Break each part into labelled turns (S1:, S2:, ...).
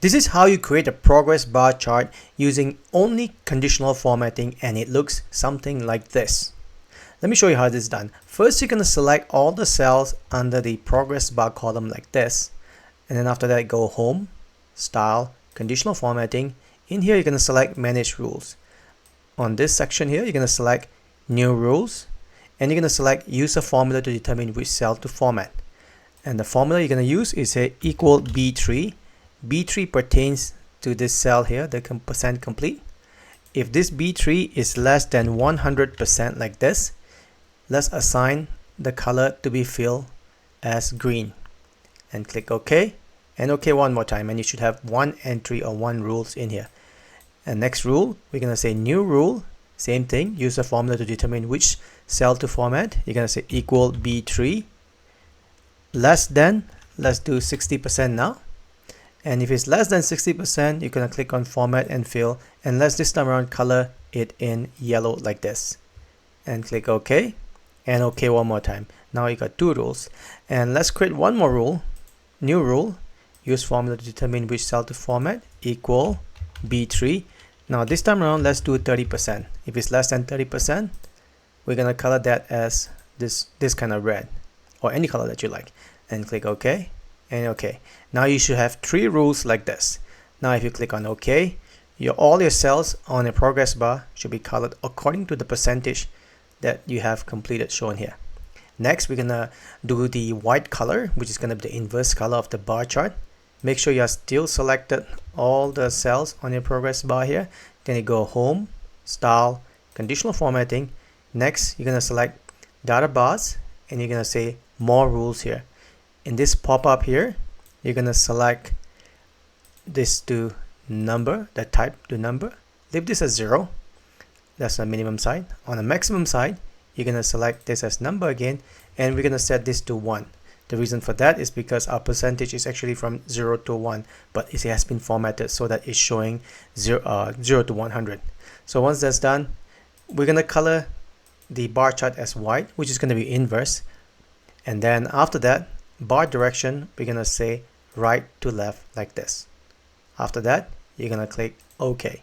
S1: This is how you create a progress bar chart using only conditional formatting, and it looks something like this. Let me show you how this is done. First, you're going to select all the cells under the progress bar column like this. And then after that, go Home, Style, Conditional Formatting. In here, you're going to select Manage Rules. On this section here, you're going to select New Rules. And you're going to select Use a formula to determine which cell to format. And the formula you're going to use is a equal B3. B3 pertains to this cell here, the percent complete. If this B3 is less than 100% like this, let's assign the color to be filled as green. And click OK. And OK one more time. And you should have one entry or one rules in here. And next rule, we're going to say New Rule. Same thing. Use a formula to determine which cell to format. You're going to say equal B3. Less than, let's do 60% now. And if it's less than 60%, you're going to click on Format and Fill. And let's this time around color it in yellow like this. And click OK. And OK one more time. Now you got two rules. And let's create one more rule. New rule. Use formula to determine which cell to format. Equal B3. Now this time around, let's do 30%. If it's less than 30%, we're going to color that as this kind of red. Or any color that you like. And click OK. And OK. Now you should have three rules like this. Now if you click on OK, all your cells on a progress bar should be colored according to the percentage that you have completed shown here. Next, we're going to do the white color, which is going to be the inverse color of the bar chart. Make sure you are still selected all the cells on your progress bar here. Then you go Home, Style, Conditional Formatting. Next, you're going to select Data Bars and you're going to say More Rules here. In this pop-up here, you're going to select this to number, the type to number. Leave this as 0. That's the minimum side. On the maximum side, you're going to select this as number again, and we're going to set this to 1. The reason for that is because our percentage is actually from 0 to 1, but it has been formatted so that it's showing 0 to 100. So once that's done, we're going to color the bar chart as white, which is going to be inverse. And then after that, bar direction, we're going to say right to left like this. After that, you're going to click OK.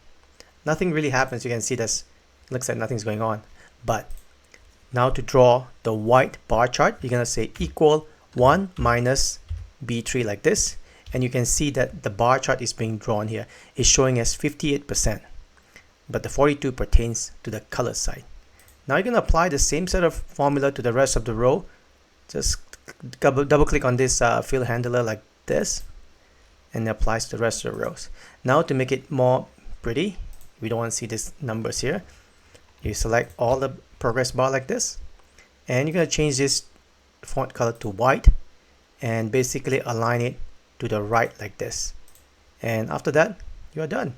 S1: Nothing really happens. You can see this looks like nothing's going on. But now to draw the white bar chart, you're going to say equal 1 minus B3 like this. And you can see that the bar chart is being drawn here. It's showing as 58%. But the 42 pertains to the color side. Now you're going to apply the same set of formula to the rest of the row. Just double click on this fill handler like this, and it applies to the rest of the rows. Now to make it more pretty, we don't want to see these numbers here. You select all the progress bar like this, and you're going to change this font color to white and basically align it to the right like this. And after that, you are done.